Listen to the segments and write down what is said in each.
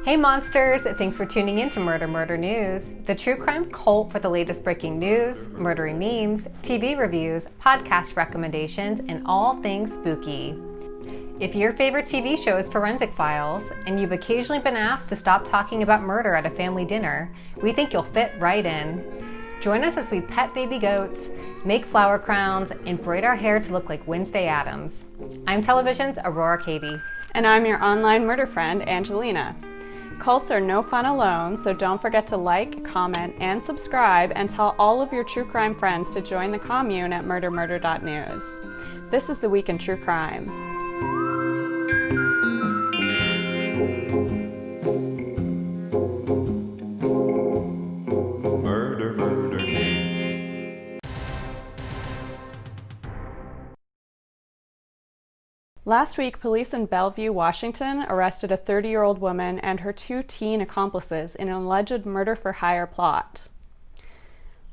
Hey monsters! Thanks for tuning in to Murder Murder News, the true crime cult for the latest breaking news, murdery memes, TV reviews, podcast recommendations, and all things spooky. If your favorite TV show is Forensic Files, and you've occasionally been asked to stop talking about murder at a family dinner, we think you'll fit right in. Join us as we pet baby goats, make flower crowns, and braid our hair to look like Wednesday Addams. I'm television's Aurora Katie. And I'm your online murder friend, Angelina. Cults are no fun alone, so don't forget to like, comment, and subscribe, and tell all of your true crime friends to join the commune at MurderMurder.news. This is the Week in True Crime. Murder News. Last week, police in Bellevue, Washington arrested a 30-year-old woman and her two teen accomplices in an alleged murder-for-hire plot.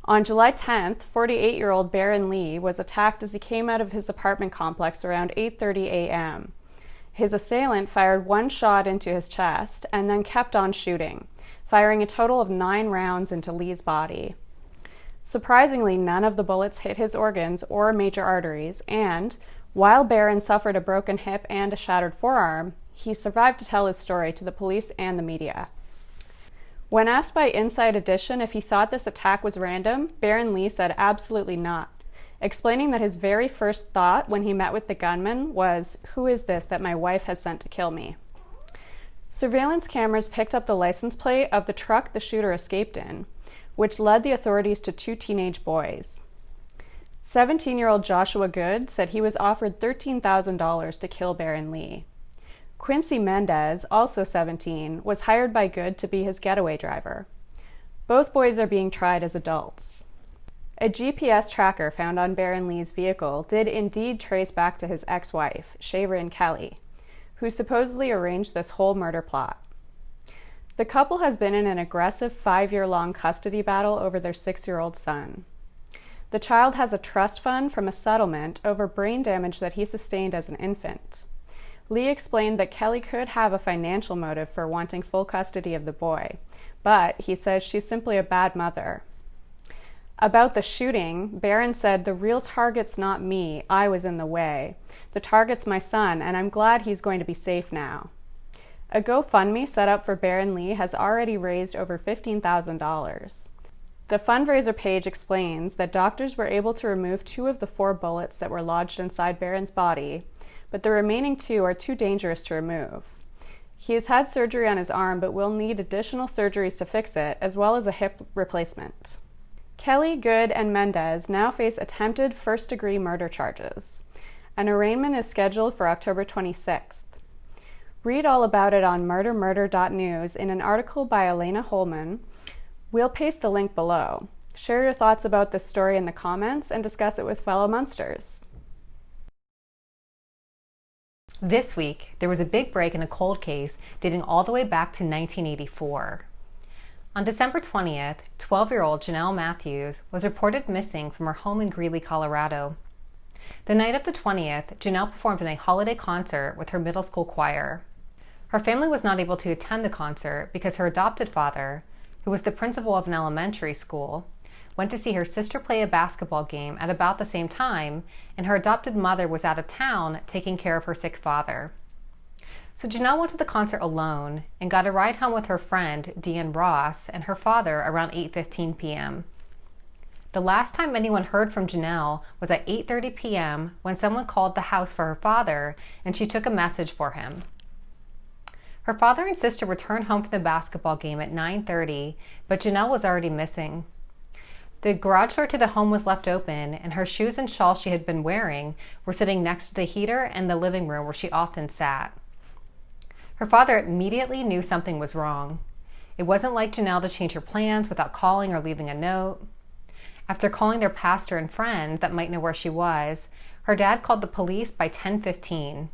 On July 10th, 48-year-old Baron Lee was attacked as he came out of his apartment complex around 8:30 a.m. His assailant fired one shot into his chest and then kept on shooting, firing a total of 9 rounds into Lee's body. Surprisingly, none of the bullets hit his organs or major arteries, and while Baron suffered a broken hip and a shattered forearm, he survived to tell his story to the police and the media. When asked by Inside Edition if he thought this attack was random, Baron Lee said absolutely not, explaining that his very first thought when he met with the gunman was, "Who is this that my wife has sent to kill me?" Surveillance cameras picked up the license plate of the truck the shooter escaped in, which led the authorities to 2 teenage boys. 17-year-old Joshua Good said he was offered $13,000 to kill Baron Lee. Quincy Mendez, also 17, was hired by Good to be his getaway driver. Both boys are being tried as adults. A GPS tracker found on Baron Lee's vehicle did indeed trace back to his ex-wife, Sharon Kelly, who supposedly arranged this whole murder plot. The couple has been in an aggressive 5-year-long custody battle over their 6-year-old son. The child has a trust fund from a settlement over brain damage that he sustained as an infant. Lee explained that Kelly could have a financial motive for wanting full custody of the boy, but he says she's simply a bad mother. About the shooting, Baron said, "The real target's not me, I was in the way. The target's my son, and I'm glad he's going to be safe now." A GoFundMe set up for Baron Lee has already raised over $15,000. The fundraiser page explains that doctors were able to remove 2 of the 4 bullets that were lodged inside Baron's body, but the remaining 2 are too dangerous to remove. He has had surgery on his arm but will need additional surgeries to fix it, as well as a hip replacement. Kelly, Good, and Mendez now face attempted first-degree murder charges. An arraignment is scheduled for October 26th. Read all about it on MurderMurder.news in an article by Elena Holman. We'll paste the link below. Share your thoughts about this story in the comments and discuss it with fellow Munsters. This week, there was a big break in a cold case dating all the way back to 1984. On December 20th, 12-year-old Jonelle Matthews was reported missing from her home in Greeley, Colorado. The night of the 20th, Jonelle performed in a holiday concert with her middle school choir. Her family was not able to attend the concert because her adopted father, who was the principal of an elementary school, went to see her sister play a basketball game at about the same time, and her adopted mother was out of town taking care of her sick father. So Jonelle went to the concert alone and got a ride home with her friend, Deanne Ross, and her father around 8:15 p.m. The last time anyone heard from Jonelle was at 8:30 p.m. when someone called the house for her father, and she took a message for him. Her father and sister returned home from the basketball game at 9:30, but Jonelle was already missing. The garage door to the home was left open, and her shoes and shawl she had been wearing were sitting next to the heater in the living room where she often sat. Her father immediately knew something was wrong. It wasn't like Jonelle to change her plans without calling or leaving a note. After calling their pastor and friends that might know where she was, her dad called the police by 10:15.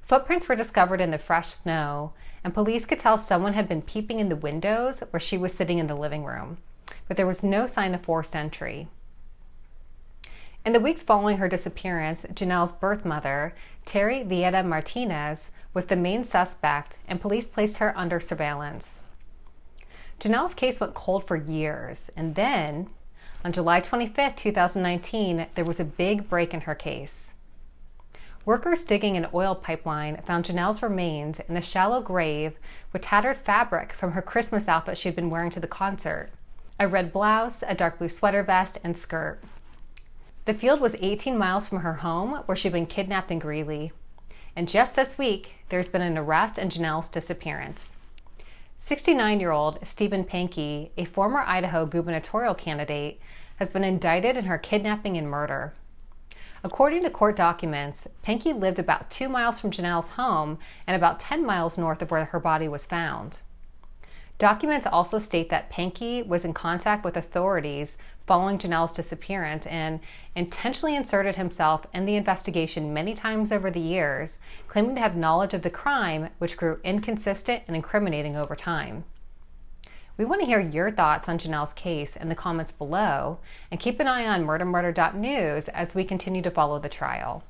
Footprints were discovered in the fresh snow, and police could tell someone had been peeping in the windows where she was sitting in the living room, but there was no sign of forced entry. In the weeks following her disappearance, Jonelle's birth mother, Terry Vieta Martinez, was the main suspect, and police placed her under surveillance. Jonelle's case went cold for years, and then, on July 25, 2019, there was a big break in her case. Workers digging an oil pipeline found Jonelle's remains in a shallow grave with tattered fabric from her Christmas outfit she had been wearing to the concert: a red blouse, a dark blue sweater vest, and skirt. The field was 18 miles from her home, where she'd been kidnapped in Greeley. And just this week, there's been an arrest in Jonelle's disappearance. 69-year-old Stephen Pankey, a former Idaho gubernatorial candidate, has been indicted in her kidnapping and murder. According to court documents, Pankey lived about 2 miles from Jonelle's home and about 10 miles north of where her body was found. Documents also state that Pankey was in contact with authorities following Jonelle's disappearance and intentionally inserted himself in the investigation many times over the years, claiming to have knowledge of the crime, which grew inconsistent and incriminating over time. We want to hear your thoughts on Jonelle's case in the comments below, and keep an eye on MurderMurder.news as we continue to follow the trial.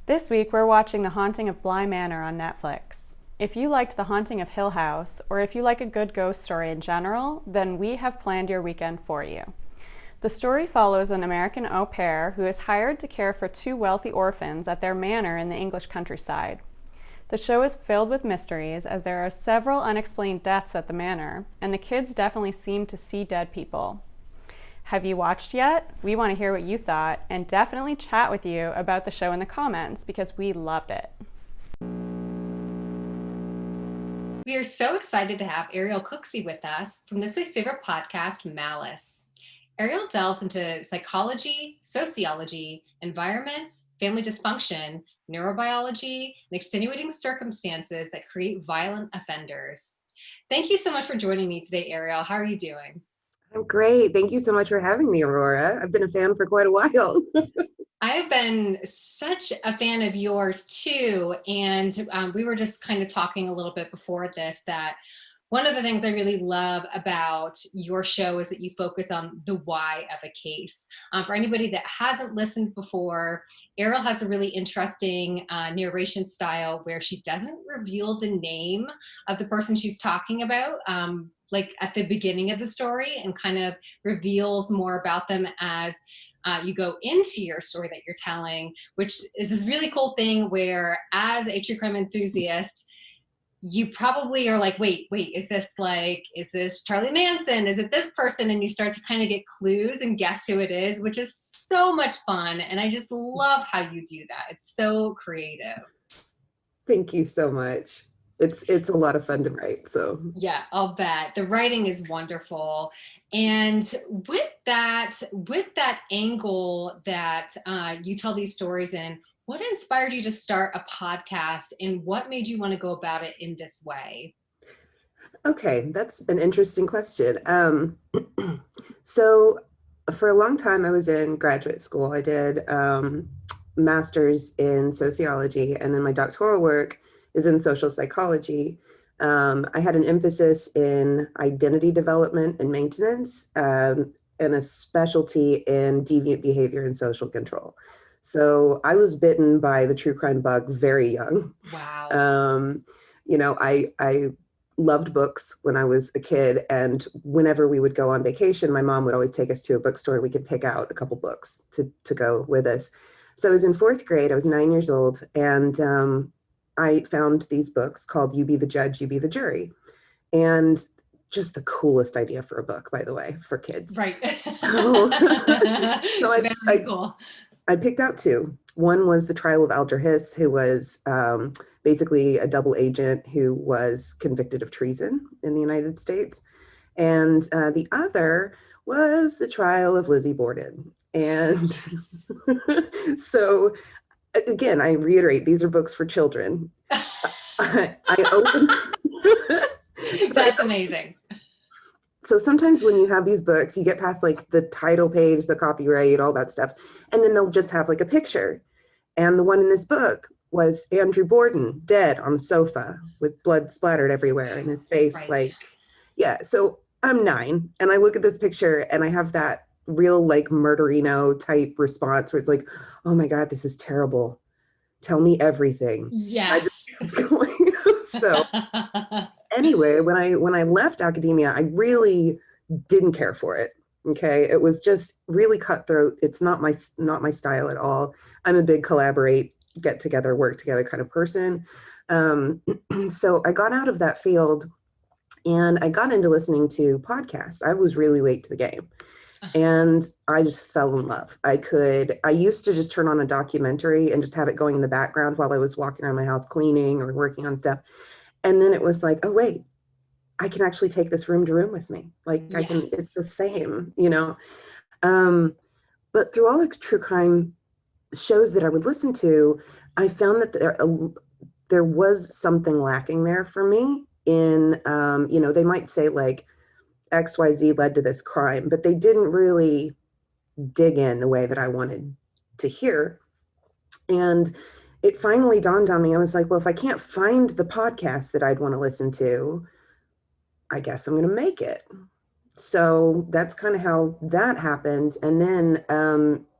This week, we're watching The Haunting of Bly Manor on Netflix. If you liked The Haunting of Hill House, or if you like a good ghost story in general, then we have planned your weekend for you. The story follows an American au pair who is hired to care for 2 wealthy orphans at their manor in the English countryside. The show is filled with mysteries, as there are several unexplained deaths at the manor, and the kids definitely seem to see dead people. Have you watched yet? We want to hear what you thought, and definitely chat with you about the show in the comments, because we loved it. We are so excited to have Ariel Cooksey with us from this week's favorite podcast, Malice. Ariel delves into psychology, sociology, environments, family dysfunction, neurobiology, and extenuating circumstances that create violent offenders. Thank you so much for joining me today, Ariel. How are you doing? I'm great. Thank you so much for having me, Aurora. I've been a fan for quite a while. I have been such a fan of yours too. And we were just kind of talking a little bit before this that one of the things I really love about your show is that you focus on the why of a case. For anybody that hasn't listened before, Ariel has a really interesting narration style where she doesn't reveal the name of the person she's talking about, like at the beginning of the story, and kind of reveals more about them as you go into your story that you're telling, which is this really cool thing where, as a true crime enthusiast, you probably are like, wait, is this Charlie Manson? Is it this person? And you start to kind of get clues and guess who it is, which is so much fun. And I just love how you do that. It's so creative. Thank you so much. It's a lot of fun to write. So yeah, I'll bet. The writing is wonderful. And with that angle that you tell these stories in, what inspired you to start a podcast, and what made you want to go about it in this way? Okay, that's an interesting question. So for a long time, I was in graduate school. I did master's in sociology, and then my doctoral work is in social psychology. I had an emphasis in identity development and maintenance, and a specialty in deviant behavior and social control. So I was bitten by the true crime bug very young. Wow. I loved books when I was a kid, and whenever we would go on vacation, my mom would always take us to a bookstore and we could pick out a couple books to go with us. So I was in 4th grade, I was 9 years old, and I found these books called You Be the Judge, You Be the Jury. And just the coolest idea for a book, by the way, for kids. Right. So Very cool. I picked out 2. One was The Trial of Alger Hiss, who was basically a double agent who was convicted of treason in the United States. And the other was The Trial of Lizzie Borden. And so, again, I reiterate, these are books for children. I opened... That's amazing. So sometimes when you have these books, you get past like the title page, the copyright, all that stuff, and then they'll just have like a picture. And the one in this book was Andrew Borden dead on the sofa with blood splattered everywhere in his face. Right. Like, yeah. So I'm 9 and I look at this picture and I have that real like murderino type response where it's like, oh my God, this is terrible. Tell me everything. I just Yes. kept going. So anyway, when I left academia, I really didn't care for it. Okay. It was just really cutthroat. It's not my style at all. I'm a big collaborate, get together, work together kind of person. So I got out of that field and I got into listening to podcasts. I was really late to the game. And I just fell in love. I used to just turn on a documentary and just have it going in the background while I was walking around my house cleaning or working on stuff. And then it was like, oh, wait, I can actually take this room to room with me. Like it's the same, you know? But through all the true crime shows that I would listen to, I found that there was something lacking there for me in, you know, they might say like, XYZ led to this crime, but they didn't really dig in the way that I wanted to hear. And it finally dawned on me. I was like, well, if I can't find the podcast that I'd want to listen to, I guess I'm going to make it. So that's kind of how that happened. And then,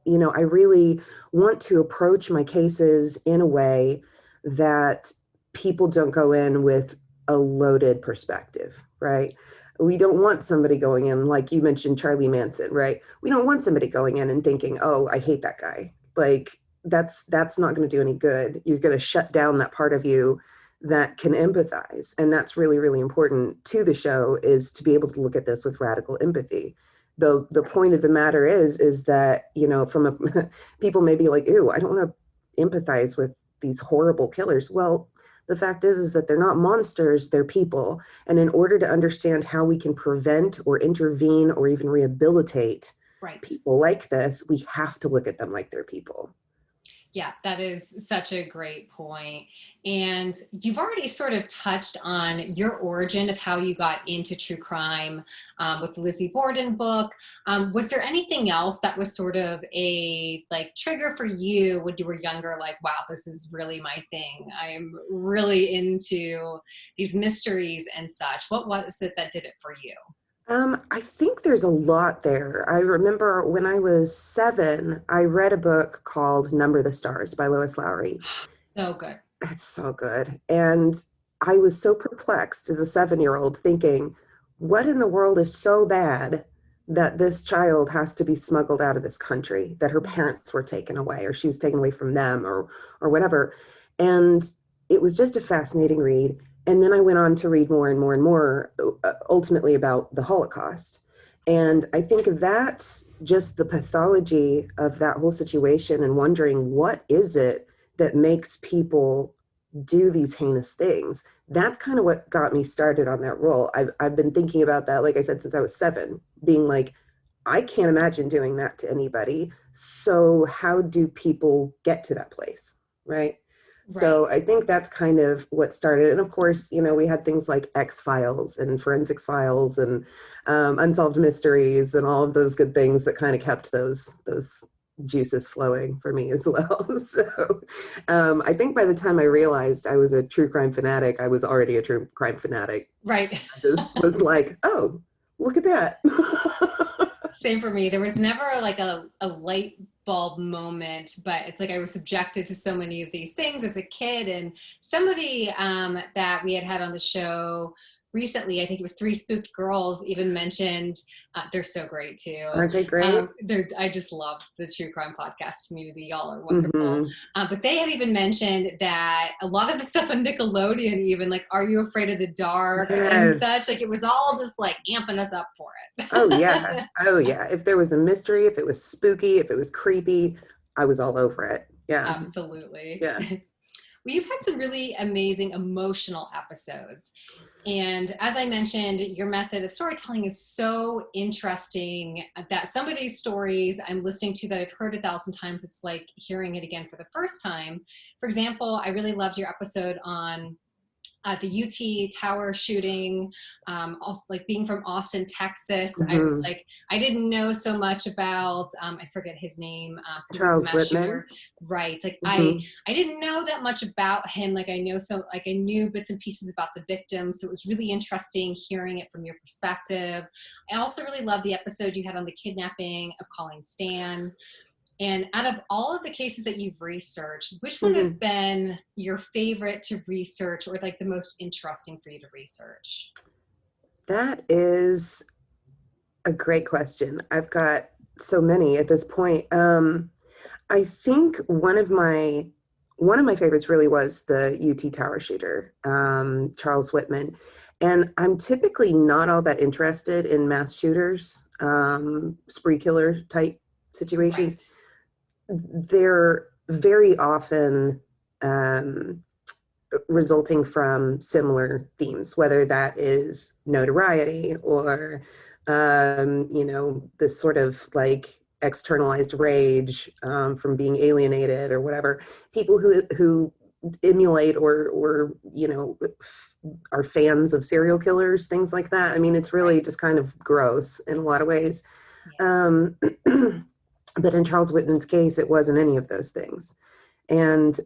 you know, I really want to approach my cases in a way that people don't go in with a loaded perspective, right? We don't want somebody going in, like you mentioned, Charlie Manson, right? We don't want somebody going in and thinking, oh, I hate that guy. Like that's not going to do any good. You're going to shut down that part of you that can empathize. And that's really, really important to the show, is to be able to look at this with radical empathy. The point of the matter is that, you know, people may be like, ew, I don't want to empathize with these horrible killers. Well, the fact is that they're not monsters, they're people. And in order to understand how we can prevent or intervene or even rehabilitate people like this, we have to look at them like they're people. Yeah, that is such a great point. And you've already sort of touched on your origin of how you got into true crime with the Lizzie Borden book. Was there anything else that was sort of a like trigger for you when you were younger? Like, wow, this is really my thing. I'm really into these mysteries and such. What was it that did it for you? I think there's a lot there. I remember when I was 7, I read a book called Number the Stars by Lois Lowry. So good. It's so good. And I was so perplexed as a 7-year-old thinking, what in the world is so bad that this child has to be smuggled out of this country, that her parents were taken away or she was taken away from them or whatever. And it was just a fascinating read. And then I went on to read more and more and more, ultimately about the Holocaust. And I think that's just the pathology of that whole situation and wondering, what is it that makes people do these heinous things? That's kind of what got me started on that role. I've been thinking about that, like I said, since I was 7, being like, I can't imagine doing that to anybody. So how do people get to that place, right? So I think that's kind of what started. And of course, you know, we had things like X-Files and Forensics Files and Unsolved Mysteries and all of those good things that kind of kept those juices flowing for me as well. So I think by the time I realized I was a true crime fanatic, I was already a true crime fanatic. Right. I just was like, oh, look at that. Same for me. There was never like a light bulb moment, but it's like I was subjected to so many of these things as a kid. And somebody that we had on the show recently, I think it was Three Spooked Girls, even mentioned, they're so great too. Aren't they great? I just love the true crime podcast community. Y'all are wonderful. But they had even mentioned that a lot of the stuff on Nickelodeon, even like Are You Afraid of the Dark and such, like it was all just like amping us up for it. Oh yeah. Oh yeah. If there was a mystery, if it was spooky, if it was creepy, I was all over it. Yeah. Absolutely. Yeah. Well, you've had some really amazing emotional episodes. And as I mentioned, your method of storytelling is so interesting that some of these stories I'm listening to that I've heard 1,000 times, it's like hearing it again for the first time. For example, I really loved your episode on the UT Tower shooting, also like being from Austin, Texas. Mm-hmm. I was like, I didn't know so much about, I forget his name. Charles Whitman. Right. Like Mm-hmm. I didn't know that much about him. Like I knew bits and pieces about the victims. So it was really interesting hearing it from your perspective. I also really loved the episode you had on the kidnapping of Colleen Stan. And out of all of the cases that you've researched, which one has been your favorite to research, or like the most interesting for you to research? That is a great question. I've got so many at this point. I think one of my favorites really was the UT Tower shooter, Charles Whitman. And I'm typically not all that interested in mass shooters, spree killer type situations. Right. They're very often resulting from similar themes, whether that is notoriety or, this sort of like externalized rage from being alienated or whatever. People who emulate or are fans of serial killers, things like that. I mean, it's really just kind of gross in a lot of ways. Yeah. But in Charles Whitman's case, it wasn't any of those things. And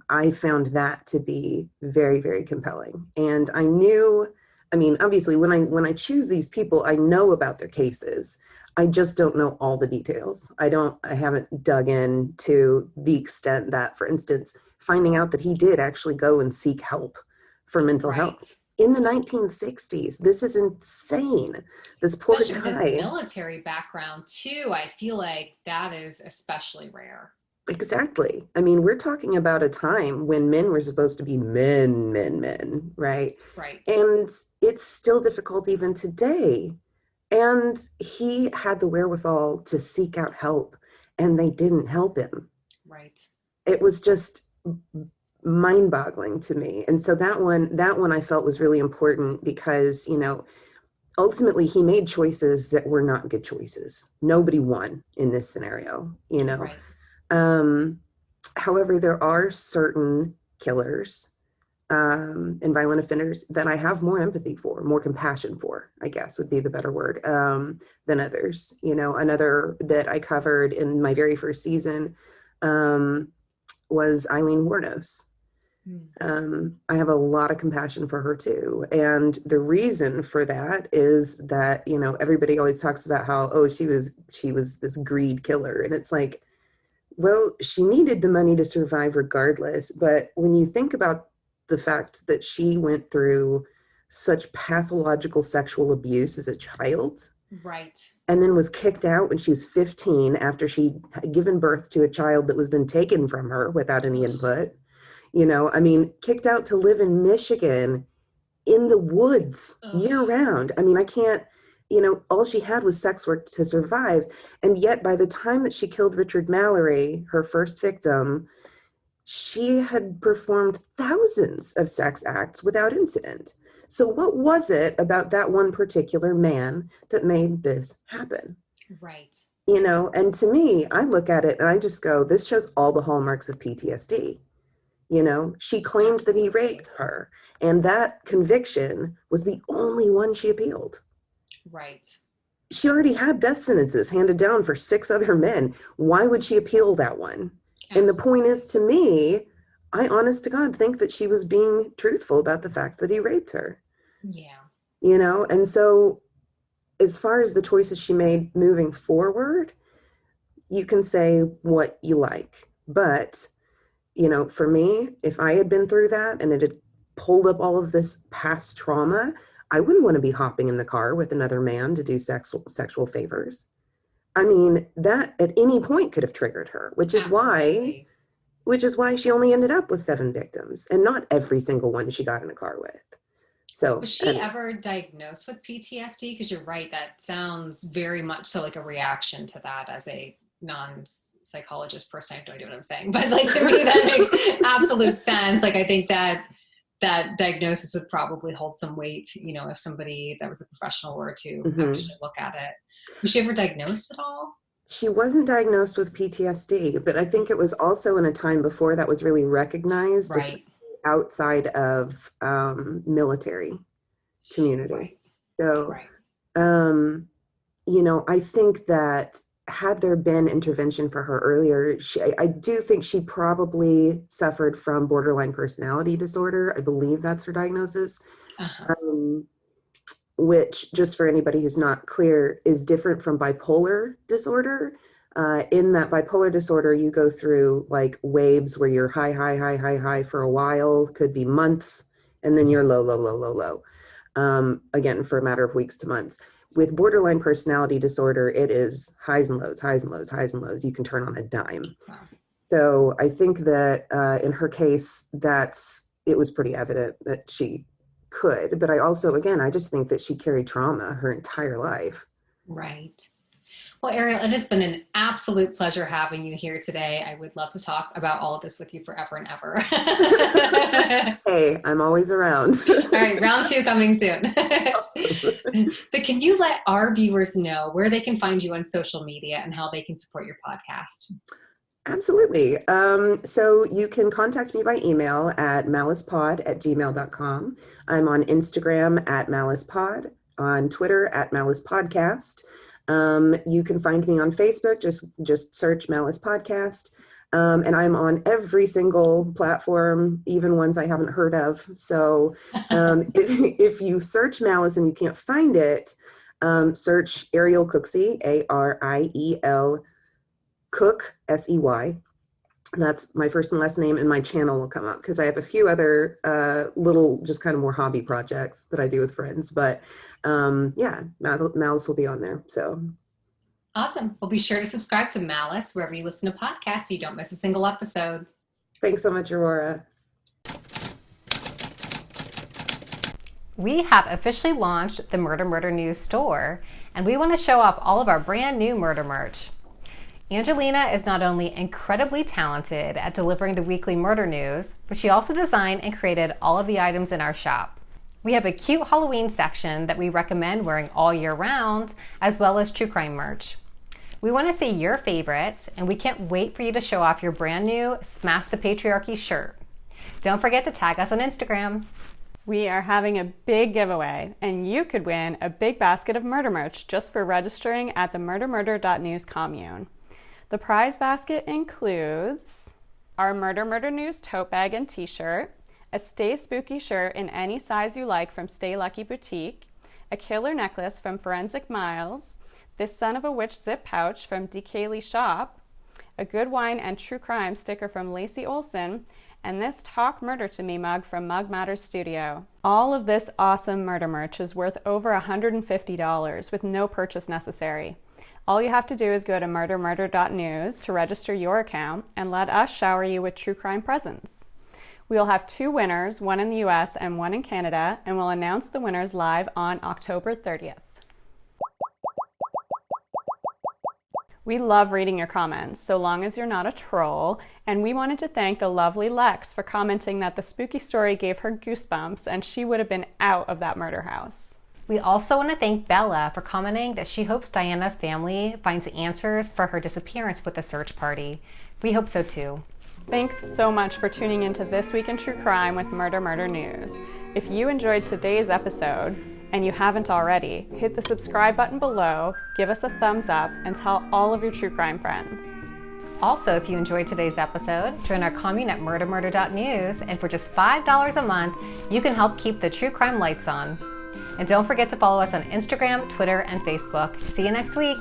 I found that to be very, very compelling. And I knew, obviously when I choose these people, I know about their cases. I just don't know all the details. I haven't dug in to the extent that, for instance, finding out that he did actually go and seek help for mental health in the 1960s. This is insane. This poor guy. With his military background too, I feel like that is especially rare. Exactly. I mean, we're talking about a time when men were supposed to be men, right? Right. And it's still difficult even today. And he had the wherewithal to seek out help, and they didn't help him. Right. It was just mind-boggling to me. And so that one I felt was really important because, ultimately he made choices that were not good choices. Nobody won in this scenario, Right. However, there are certain killers and violent offenders that I have more empathy for, more compassion for, I guess would be the better word, than others. Another that I covered in my very first season was Eileen Wuornos. I have a lot of compassion for her too. And the reason for that is that, everybody always talks about how, she was this greed killer. And it's like, well, she needed the money to survive regardless. But when you think about the fact that she went through such pathological sexual abuse as a child, right, and then was kicked out when she was 15 after she had given birth to a child that was then taken from her without any input, kicked out to live in Michigan in the woods year round. I can't, all she had was sex work to survive. And yet by the time that she killed Richard Mallory, her first victim, she had performed thousands of sex acts without incident. So what was it about that one particular man that made this happen? Right. And to me, I look at it and I just go, this shows all the hallmarks of PTSD. She claimed that he raped her, and that conviction was the only one she appealed. Right. She already had death sentences handed down for 6 other men. Why would she appeal that one? Absolutely. And the point is, to me, I honest to God think that she was being truthful about the fact that he raped her. Yeah. And so as far as the choices she made moving forward, you can say what you like. But, for me, if I had been through that and it had pulled up all of this past trauma, I wouldn't want to be hopping in the car with another man to do sexual favors. That at any point could have triggered her, which is why she only ended up with 7 victims and not every single one she got in a car with. So was she ever diagnosed with PTSD? Because you're right, that sounds very much so like a reaction to that. As a non-psychologist person, I have no idea what I'm saying, but like to me that makes absolute sense. Like I think that diagnosis would probably hold some weight, if somebody that was a professional were to actually look at it. Was she ever diagnosed at all? She wasn't diagnosed with PTSD, but I think it was also in a time before that was really recognized. Right. outside of military communities. So, I think that had there been intervention for her earlier, I do think she probably suffered from borderline personality disorder. I believe that's her diagnosis, which, just for anybody who's not clear, is different from bipolar disorder. In that bipolar disorder, you go through like waves where you're high for a while, could be months, and then you're low. Again, for a matter of weeks to months. With borderline personality disorder, it is highs and lows. You can turn on a dime. Wow. So I think that in her case, it was pretty evident that she could. But I also, again, I just think that she carried trauma her entire life. Right. Well, Ariel, it has been an absolute pleasure having you here today. I would love to talk about all of this with you forever and ever. Hey, I'm always around. All right, round 2 coming soon. But can you let our viewers know where they can find you on social media and how they can support your podcast? Absolutely. So you can contact me by email at malicepod@gmail.com. I'm on Instagram at malicepod, on Twitter at Malice Podcast. You can find me on Facebook, just search Malice Podcast. And I'm on every single platform, even ones I haven't heard of. So if you search Malice and you can't find it, search Ariel Cooksey, Ariel Cook, Sey. That's my first and last name, and my channel will come up because I have a few other little, just kind of more hobby projects that I do with friends. But Malice will be on there. So awesome. Well, be sure to subscribe to Malice wherever you listen to podcasts so you don't miss a single episode. Thanks so much, Aurora. We have officially launched the MurderMurder News store, and we want to show off all of our brand new murder merch. Angelina is not only incredibly talented at delivering the weekly murder news, but she also designed and created all of the items in our shop. We have a cute Halloween section that we recommend wearing all year round, as well as true crime merch. We want to see your favorites, and we can't wait for you to show off your brand new Smash the Patriarchy shirt. Don't forget to tag us on Instagram. We are having a big giveaway, and you could win a big basket of murder merch just for registering at the MurderMurder.news commune. The prize basket includes our MurderMurder News tote bag and t-shirt, a Stay Spooky shirt in any size you like from Stay Lucky Boutique, a killer necklace from Forensic Miles, this Son of a Witch zip pouch from DK Shop, a Good Wine and True Crime sticker from Lacey Olson, and this Talk Murder to Me mug from Mug Matters Studio. All of this awesome murder merch is worth over $150 with no purchase necessary. All you have to do is go to MurderMurder.news to register your account and let us shower you with true crime presents. We will have 2 winners, one in the US and one in Canada, and we'll announce the winners live on October 30th. We love reading your comments, so long as you're not a troll, and we wanted to thank the lovely Lex for commenting that the spooky story gave her goosebumps and she would have been out of that murder house. We also want to thank Bella for commenting that she hopes Diana's family finds answers for her disappearance with the search party. We hope so too. Thanks so much for tuning into This Week in True Crime with MurderMurder News. If you enjoyed today's episode, and you haven't already, hit the subscribe button below, give us a thumbs up, and tell all of your true crime friends. Also, if you enjoyed today's episode, join our commune at MurderMurder.news, and for just $5 a month, you can help keep the true crime lights on. And don't forget to follow us on Instagram, Twitter, and Facebook. See you next week.